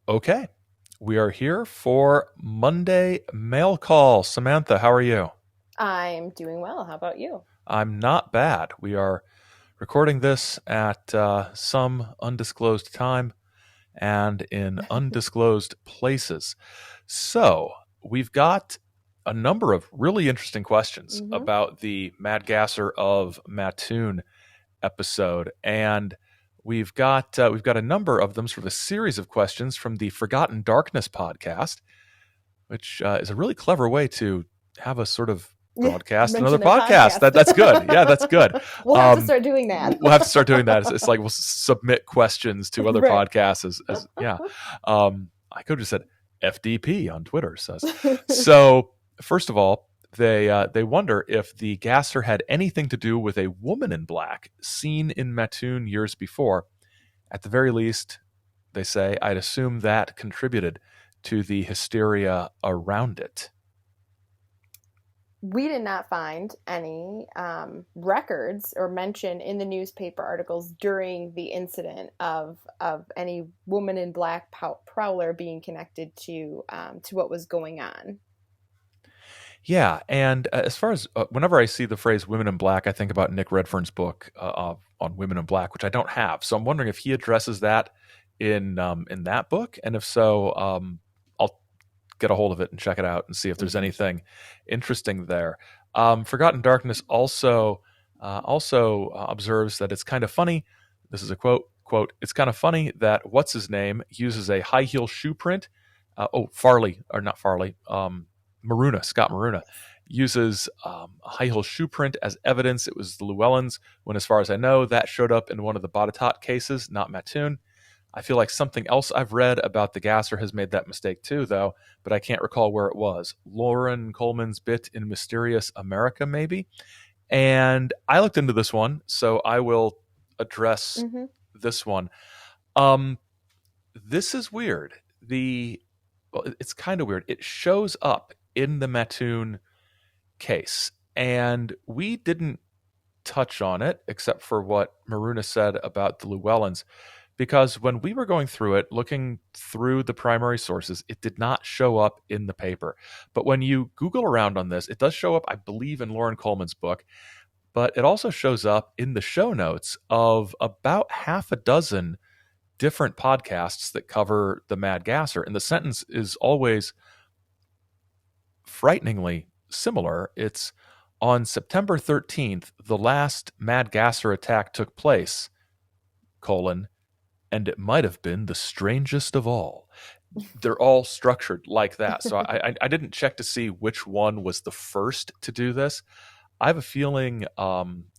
Okay, we are here for Monday Mail Call. Samantha, how are you? I'm doing well. How about you? I'm not bad. We are recording this at some undisclosed time and in undisclosed places. So, we've got a number of really interesting questions hmm about the Mad Gasser of Mattoon episode, and we've got a number of them, sort of a series of questions from the Forgotten Darkness podcast, which is a really clever way to have a sort of Yeah, broadcast another mention their podcast. podcast. That's good. Yeah, that's good. We'll have to start doing that. We'll have to start doing that. It's like we'll submit questions to other Right. podcasts as yeah. I could have just said FDP on Twitter says. So first of all, they wonder if the gasser had anything to do with a woman in black seen in Mattoon years before. At the very least, they say, I'd assume that contributed to the hysteria around it. We did not find any records or mention in the newspaper articles during the incident of any woman in black prowler being connected to what was going on. Yeah, and as far as whenever I see the phrase "women in black," I think about Nick Redfern's book on women in black, which I don't have. So I'm wondering if he addresses that in that book, and if so, I'll get a hold of it and check it out and see if there's hmm anything interesting there. Forgotten Darkness also observes that it's kind of funny. This is a quote. It's kind of funny that what's his name uses a high heel shoe print. Farley or not Farley. Scott Maruna, uses a high heel shoe print as evidence. It was the Llewellyns, when, as far as I know, that showed up in one of the Botetourt cases, not Mattoon. I feel like something else I've read about the gasser has made that mistake too, though, but I can't recall where it was. Lauren Coleman's bit in Mysterious America, maybe? And I looked into this one, so I will address hmm this one. Um, this is weird. It's kind of weird. It shows up in the Mattoon case, and we didn't touch on it except for what Maruna said about the Llewellyns, because when we were going through it, looking through the primary sources, it did not show up in the paper. But when you Google around on this, it does show up, I believe, in Lauren Coleman's book, but it also shows up in the show notes of about half a dozen different podcasts that cover the Mad Gasser. And the sentence is always frighteningly similar. It's on September 13th, the last Mad Gasser attack took place, and it might have been the strangest of all. They're all structured like that. So I didn't check to see which one was the first to do this. I have a feeling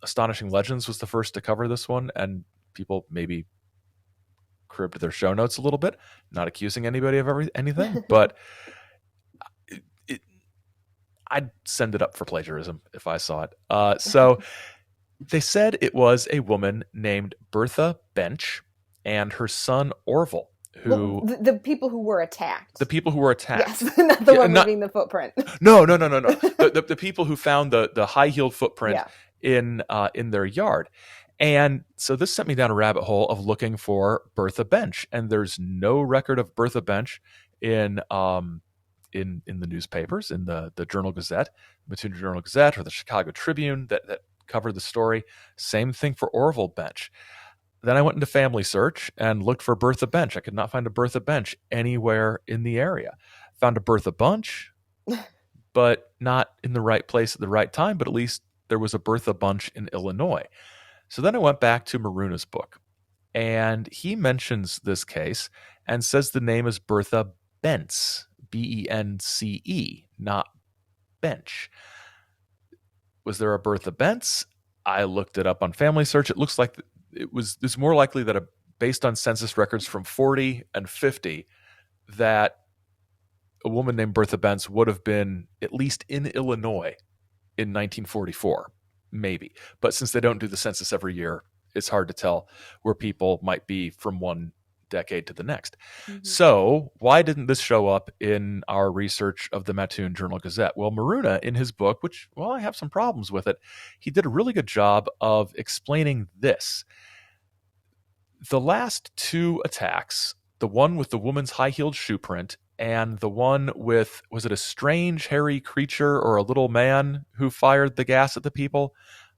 Astonishing Legends was the first to cover this one, and people maybe cribbed their show notes a little bit. Not accusing anybody of anything, but I'd send it up for plagiarism if I saw it. So they said it was a woman named Bertha Bench and her son Orville, Well, who the people who were attacked. the people who were Yes, attacked. not the Yeah, one not leaving the footprint. no. The people who found the high heeled footprint Yeah. in their yard. And so this sent me down a rabbit hole of looking for Bertha Bench, and there's no record of Bertha Bench in in the newspapers, in the Journal Gazette, Mattoon Journal Gazette, or the Chicago Tribune that covered the story. Same thing for Orville Bench. Then I went into Family Search and looked for Bertha Bench. I could not find a Bertha Bench anywhere in the area. Found a Bertha Bunch, but not in the right place at the right time. But at least there was a Bertha Bunch in Illinois. So then I went back to Maruna's book, and he mentions this case and says the name is Bertha Bence, Bence, not Bench. Was there a Bertha Bence? I looked it up on Family Search. It looks like it's more likely that based on census records from 40 and 50, that a woman named Bertha Bence would have been at least in Illinois in 1944, maybe. But since they don't do the census every year, it's hard to tell where people might be from one decade to the next. hmm So why didn't this show up in our research of the Mattoon Journal Gazette? Well, Maruna, in his book, which, well, I have some problems with it, he did a really good job of explaining this. The last two attacks the one with the woman's high-heeled shoe print and the one with, was it a strange hairy creature or a little man who fired the gas at the people?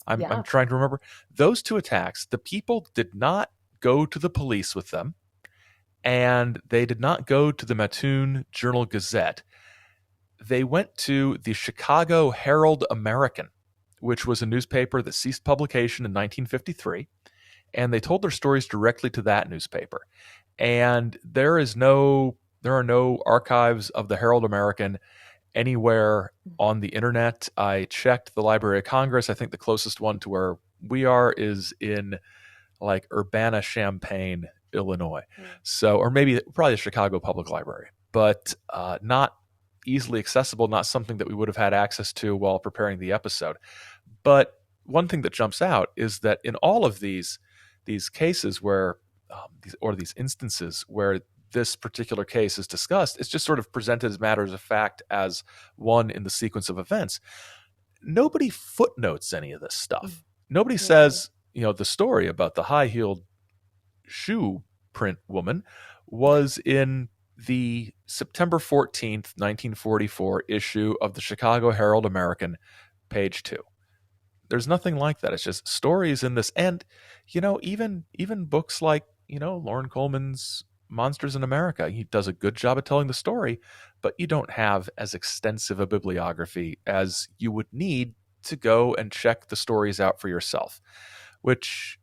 I'm Yeah. trying to remember. Those two attacks, the people did not go to the police with them, and they did not go to the Mattoon Journal-Gazette. They went to the Chicago Herald-American, which was a newspaper that ceased publication in 1953, and they told their stories directly to that newspaper. And there are no archives of the Herald-American anywhere on the internet. I checked the Library of Congress. I think the closest one to where we are is in like Urbana-Champaign, Illinois. So, or maybe probably the Chicago Public Library, but not easily accessible, not something that we would have had access to while preparing the episode. But one thing that jumps out is that in all of these cases where these instances where this particular case is discussed, it's just sort of presented as matters of fact as one in the sequence of events. Nobody footnotes any of this stuff. Nobody says, the story about the high-heeled shoe print woman was in the September 14th, 1944 issue of the Chicago Herald-American, page 2. There's nothing like that. It's just stories in this. And, even books like, Lauren Coleman's Monsters in America, he does a good job of telling the story, but you don't have as extensive a bibliography as you would need to go and check the stories out for yourself, which,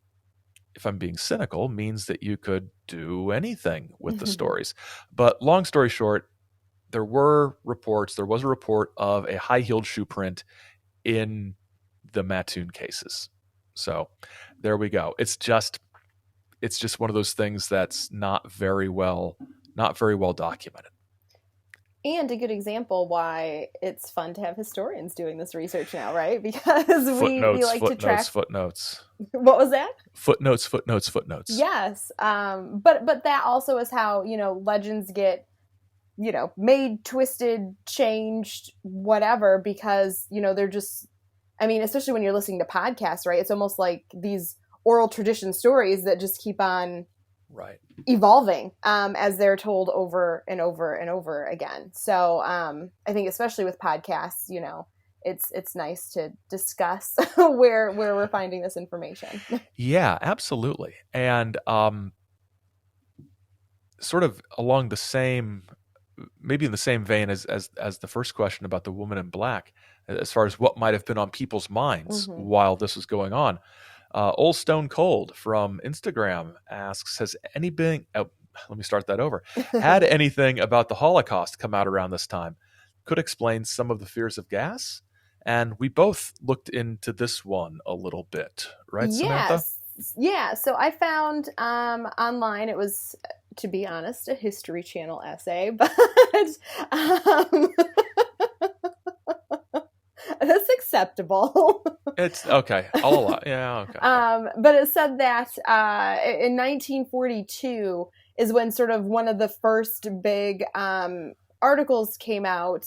if I'm being cynical, means that you could do anything with the stories. But long story short, there was a report of a high-heeled shoe print in the Mattoon cases. So there we go. It's just one of those things that's not very well documented. And a good example why it's fun to have historians doing this research now, right? Because we like to track footnotes. What was that? Footnotes. Yes, but that also is how legends get made, twisted, changed, whatever, because they're just. I mean, especially when you're listening to podcasts, right? It's almost like these oral tradition stories that just keep on evolving as they're told over and over and over again. So I think especially with podcasts, it's nice to discuss where we're finding this information. Yeah, absolutely. And sort of along the same, maybe in the same vein as the first question about the woman in black, as far as what might have been on people's minds while this was going on. Old Stone Cold from Instagram asks, had anything about the Holocaust come out around this time? Could explain some of the fears of gas? And we both looked into this one a little bit, right, Samantha? Yeah, so I found online, it was, to be honest, a History Channel essay, but that's acceptable. It's okay. I'll allow. Yeah, okay. But it said that in 1942 is when sort of one of the first big articles came out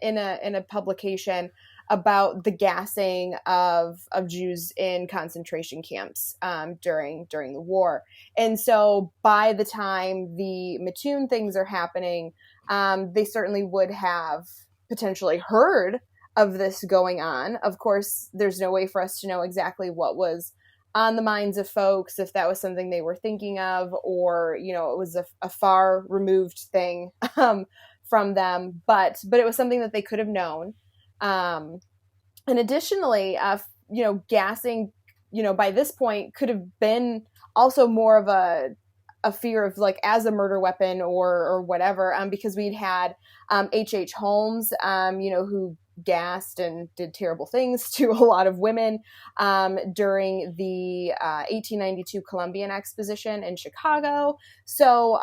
in a publication about the gassing of Jews in concentration camps during the war. And so by the time the Mattoon things are happening, they certainly would have potentially heard of this going on. Of course, there's no way for us to know exactly what was on the minds of folks, if that was something they were thinking of, or, it was a far removed thing from them. But it was something that they could have known. And additionally, gassing, by this point could have been also more of a fear of like as a murder weapon or whatever, because we'd had H.H. Holmes, who gassed and did terrible things to a lot of women during the 1892 Columbian Exposition in Chicago. So,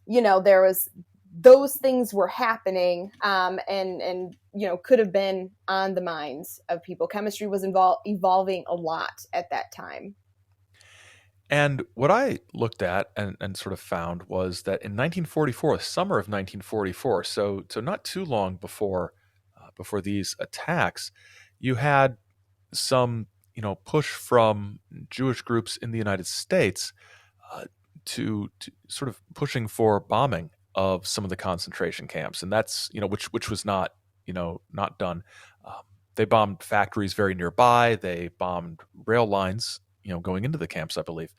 there was those things were happening and could have been on the minds of people. Chemistry was evolving a lot at that time. And what I looked at and sort of found was that in 1944, the summer of 1944, so not too long before these attacks, you had some push from Jewish groups in the United States to sort of pushing for bombing of some of the concentration camps, and that's which was not not done. Um, they bombed factories very nearby. They bombed rail lines, going into the camps, I believe,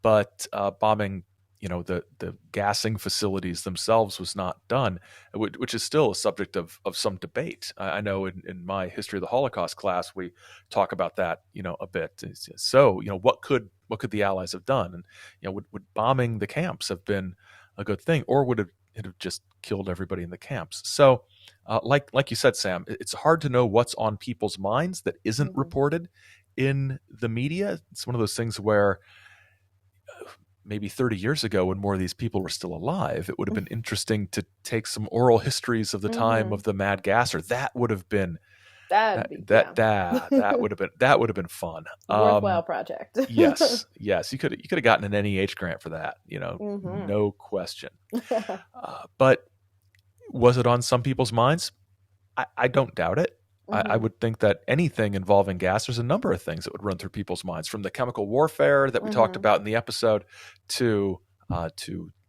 but bombing the gassing facilities themselves was not done, which is still a subject of some debate. I know in my history of the Holocaust class we talk about that a bit. So what could the Allies have done, and would bombing the camps have been a good thing, or would it have just killed everybody in the camps? So like you said, Sam, it's hard to know what's on people's minds that isn't Mm-hmm. reported in the media. It's one of those things where maybe 30 years ago, when more of these people were still alive, it would have been interesting to take some oral histories of the time Mm-hmm. of the Mad Gasser. That would have been That'd that be, that that that would have been fun. worthwhile project. Yes, you could have gotten an NEH grant for that, Mm-hmm. no question. But was it on some people's minds? I don't doubt it. I Mm-hmm. would think that anything involving gas, there's a number of things that would run through people's minds, from the chemical warfare that we talked Mm-hmm. about in the episode to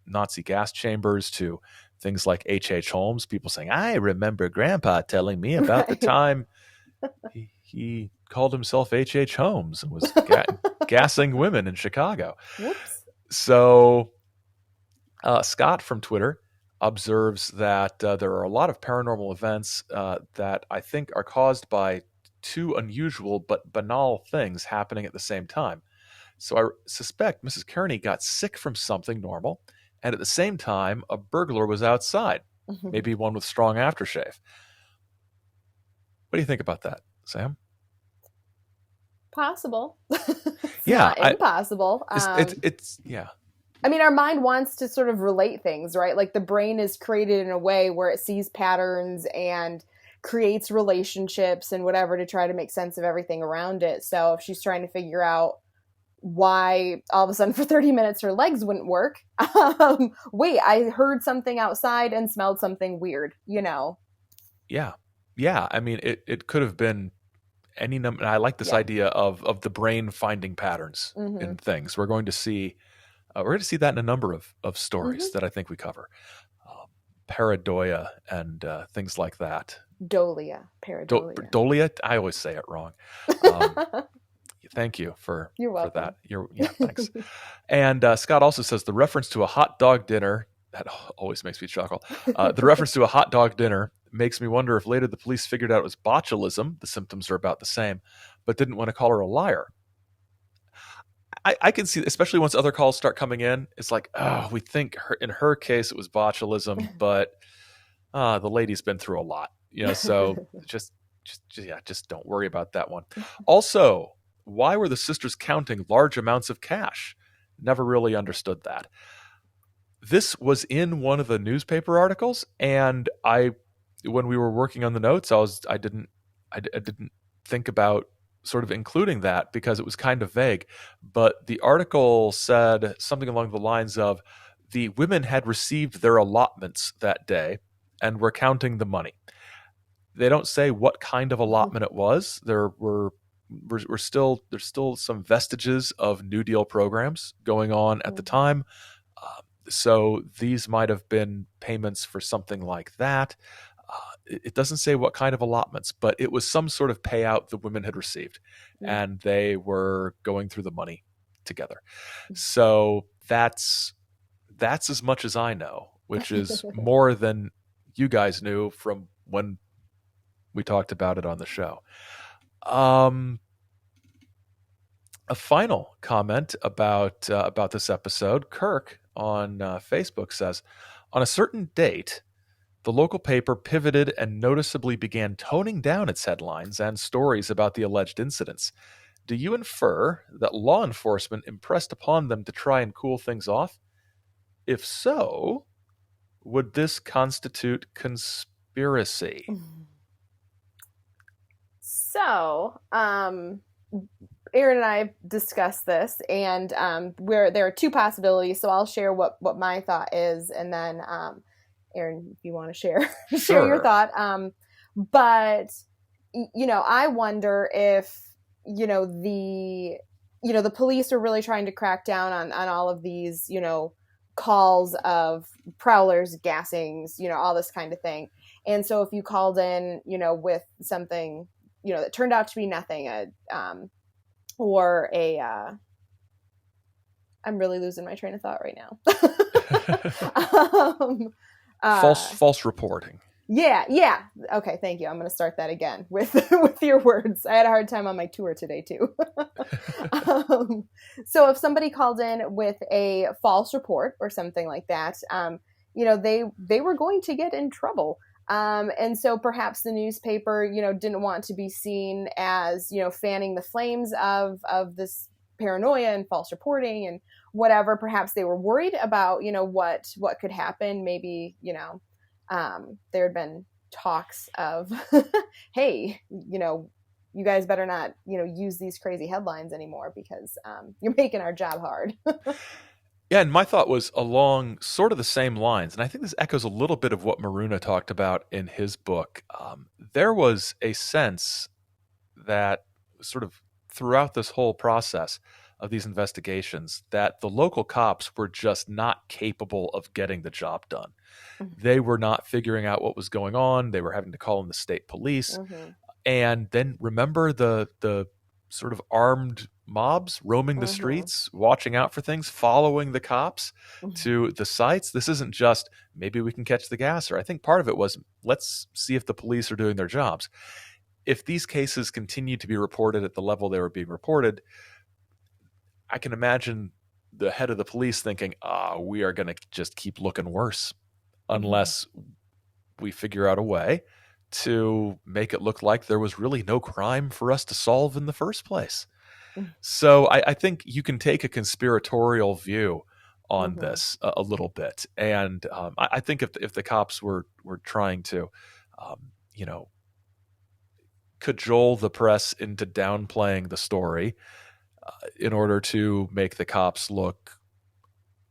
Nazi gas chambers, to things like H. Holmes. People saying, "I remember Grandpa telling me about the Right. time he called himself H. Holmes and was gassing women in Chicago." Whoops. So Scott from Twitter observes that there are a lot of paranormal events that I think are caused by two unusual but banal things happening at the same time. So I suspect Mrs. Kearney got sick from something normal, and at the same time, a burglar was outside, maybe one with strong aftershave. What do you think about that, Sam? Possible. It's Yeah, not impossible. it's yeah. I mean, our mind wants to sort of relate things, right? Like the brain is created in a way where it sees patterns and creates relationships and whatever to try to make sense of everything around it. So if she's trying to figure out why all of a sudden for 30 minutes her legs wouldn't work, wait, I heard something outside and smelled something weird, Yeah. Yeah. I mean, it could have been any number. I like this Yeah. idea of the brain finding patterns Mm-hmm. in things. We're going to see that in a number of Mm-hmm. stories that I think we cover. Um, Pareidoia and things like that. Dolia, pareidolia. Dolia, I always say it wrong. Um, Thank you You're for welcome. that. Thanks. And Scott also says the reference to a hot dog dinner, that always makes me chuckle. The reference to a hot dog dinner makes me wonder if later the police figured out it was botulism. The symptoms are about the same, but didn't want to call her a liar. I can see, especially once other calls start coming in, it's like, oh, we think in her case it was botulism, but the lady's been through a lot, so just don't worry about that one. Also, why were the sisters counting large amounts of cash? Never really understood that. This was in one of the newspaper articles, and when we were working on the notes, I didn't think about sort of including that because it was kind of vague. But the article said something along the lines of the women had received their allotments that day and were counting the money. They don't say what kind of allotment it was. There's still some vestiges of New Deal programs going on at the time. So these might have been payments for something like that. It doesn't say what kind of allotments, but it was some sort of payout the women had received, and they were going through the money together. So that's as much as I know, which is more than you guys knew from when we talked about it on the show. A final comment about this episode. Kirk on Facebook says, on a certain date, the local paper pivoted and noticeably began toning down its headlines and stories about the alleged incidents. Do you infer that law enforcement impressed upon them to try and cool things off? If so, would this constitute conspiracy? So, Aaron and I discussed this, and where there are two possibilities. So I'll share what my thought is, and then Aaron, if you want to share share your Sure. thought. But I wonder if the the police are really trying to crack down on all of these, calls of prowlers, gassings, all this kind of thing. And so if you called in, with something, that turned out to be nothing, or a, I'm really losing my train of thought right now. um, false reporting. Yeah. Okay, thank you. I'm going to start that again with with your words. I had a hard time on my tour today too. So if somebody called in with a false report or something like that, they were going to get in trouble. And so perhaps the newspaper, didn't want to be seen as, fanning the flames of this paranoia and false reporting and whatever. Perhaps they were worried about, what could happen. Maybe, there had been talks of, hey, you guys better not, use these crazy headlines anymore because you're making our job hard. Yeah, and my thought was along sort of the same lines, and I think this echoes a little bit of what Maruna talked about in his book. There was a sense that sort of throughout this whole process of these investigations that the local cops were just not capable of getting the job done. They were not figuring out what was going on. They were having to call in the state police. Mm-hmm. And then remember the sort of armed mobs roaming the streets, watching out for things, following the cops to the sites. This isn't just maybe we can catch the gasser. I think part of it was let's see if the police are doing their jobs. If these cases continue to be reported at the level they were being reported, I can imagine the head of the police thinking, we are going to just keep looking worse unless we figure out a way to make it look like there was really no crime for us to solve in the first place. So I think you can take a conspiratorial view on this a little bit. And I think if the cops were trying to, cajole the press into downplaying the story in order to make the cops look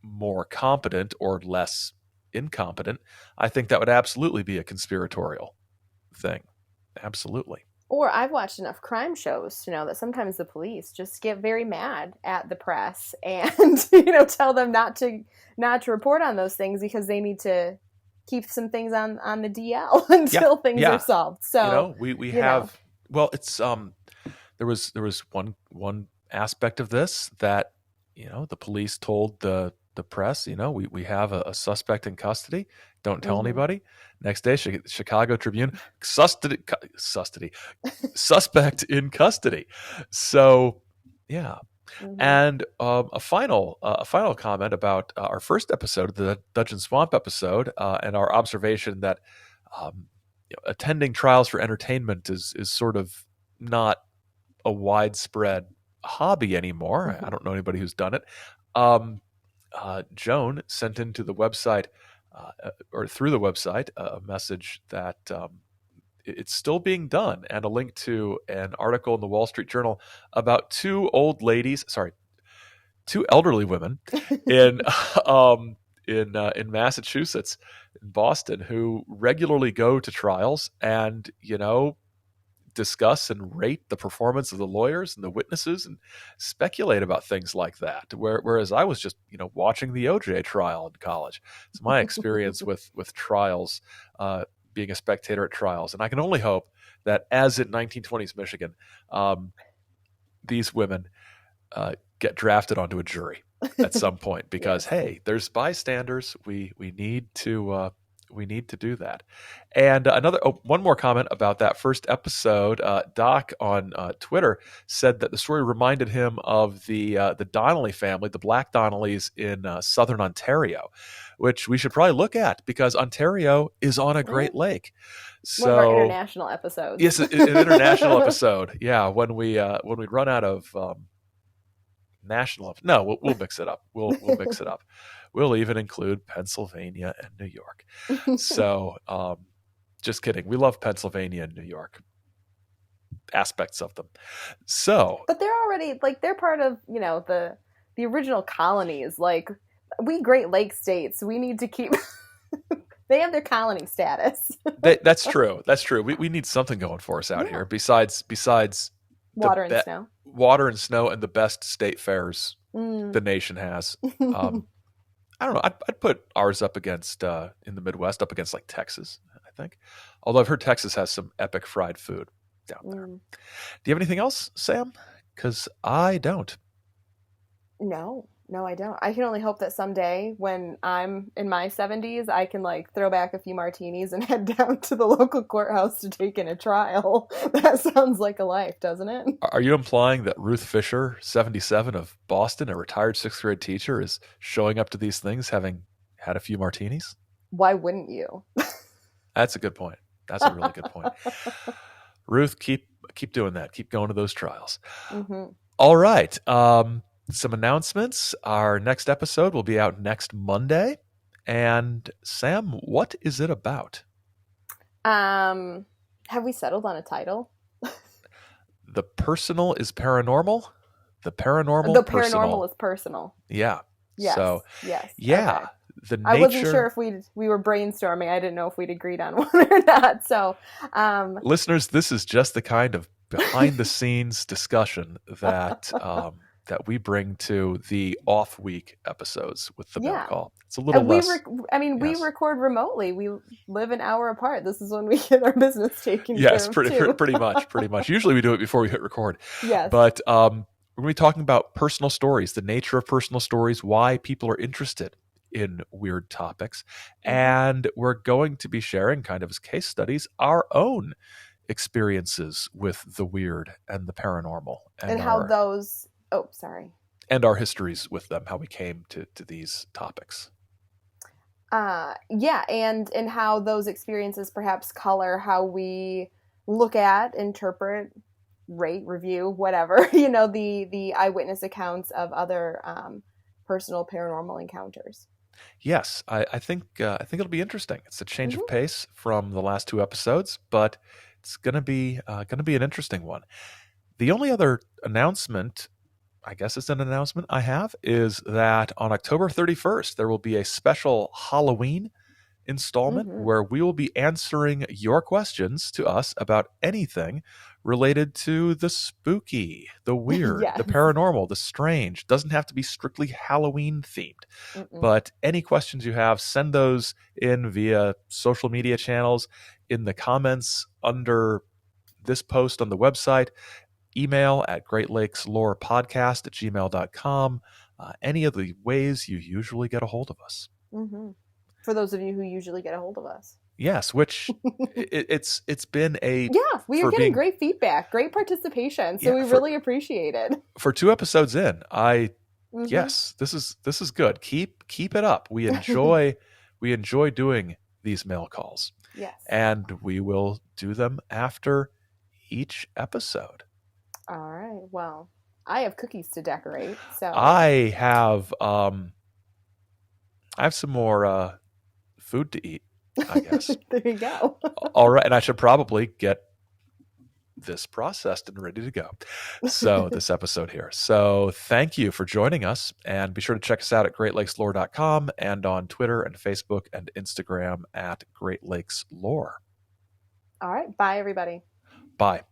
more competent or less incompetent, I think that would absolutely be a conspiratorial thing. Absolutely. Or I've watched enough crime shows to know that sometimes the police just get very mad at the press and tell them not to report on those things because they need to keep some things on the DL until things are solved. So we have it's there was one aspect of this that the police told the press, we have a suspect in custody. Don't tell anybody. Next day, Chicago Tribune, suspect in custody. So, yeah. And a final comment about our first episode, the Dungeon Swamp episode, and our observation that attending trials for entertainment is sort of not a widespread hobby anymore. I don't know anybody who's done it. Joan sent into the website or through the website a message that it's still being done, and a link to an article in the Wall Street Journal about two elderly women in in Massachusetts, in Boston, who regularly go to trials and discuss and rate the performance of the lawyers and the witnesses and speculate about things like that. Whereas I was just, watching the OJ trial in college. It's my experience with trials, being a spectator at trials. And I can only hope that, as in 1920s Michigan, these women get drafted onto a jury at some point because, hey, there's bystanders. We need to do that. And one more comment about that first episode. Doc on Twitter said that the story reminded him of the Donnelly family, the Black Donnellys in southern Ontario, which we should probably look at because Ontario is on a Great Lake. So, one of our international episodes. Yes, an international episode. Yeah, when we run out of national, no, we'll mix it up. We'll mix it up. We'll even include Pennsylvania and New York. So, just kidding. We love Pennsylvania and New York, aspects of them. So, but they're already they're part of the original colonies. We Great Lakes states, we need to keep. They have their colony status. That's true. That's true. We need something going for us out here besides the Water and snow. water and snow and the best state fairs Mm. the nation has. I don't know. I'd put ours up against in the Midwest, up against like Texas, I think. Although I've heard Texas has some epic fried food down there. Mm. Do you have anything else, Sam? Because I don't. No, no, I don't. I can only hope that someday when I'm in my 70s, I can like throw back a few martinis and head down to the local courthouse to take in a trial. That sounds like a life, doesn't it? Are you implying that Ruth Fisher, 77 of Boston, a retired sixth grade teacher, is showing up to these things having had a few martinis? Why wouldn't you? That's a good point. That's a really good point. Ruth, keep doing that. Keep going to those trials. Mm-hmm. All right. Some announcements. Our next episode will be out next Monday. And Sam, what is it about? Have we settled on a title? The personal is paranormal. The paranormal is personal. Yeah. Yes. So, yes. yeah. Okay. The nature... I wasn't sure if we were brainstorming. I didn't know if we'd agreed on one or not. So, listeners, this is just the kind of behind the scenes discussion that that we bring to the off week episodes with the mail call. It's a little less. We record remotely. We live an hour apart. This is when we get our business taken care of. Yes, pretty much. Usually we do it before we hit record. Yes. But we're going to be talking about personal stories, the nature of personal stories, why people are interested in weird topics. And we're going to be sharing, kind of as case studies, our own experiences with the weird and the paranormal. And how those... Oh, sorry. And our histories with them, how we came to these topics. Yeah, and how those experiences perhaps color how we look at, interpret, rate, review, whatever, the eyewitness accounts of other personal paranormal encounters. Yes, I think it'll be interesting. It's a change of pace from the last two episodes, but it's gonna be an interesting one. The only other announcement, I guess it's an announcement I have, is that on October 31st, there will be a special Halloween installment where we will be answering your questions to us about anything related to the spooky, the weird, the paranormal, the strange. Doesn't have to be strictly Halloween themed, but any questions you have, send those in via social media channels, in the comments under this post on the website, email at greatlakesLorePodcast@gmail.com. Any of the ways you usually get a hold of us. For those of you who usually get a hold of us. Yes, which it's been a... Yeah, we are getting great feedback, great participation, so we really appreciate it. For 2 episodes in, yes, this is good. Keep it up. We enjoy doing these mail calls. Yes. And we will do them after each episode. All right. Well, I have cookies to decorate, so I have some more food to eat, I guess. There you go. All right, and I should probably get this processed and ready to go. So this episode here. So thank you for joining us, and be sure to check us out at greatlakeslore.com and on Twitter and Facebook and Instagram at Great Lakes Lore. All right. Bye, everybody. Bye.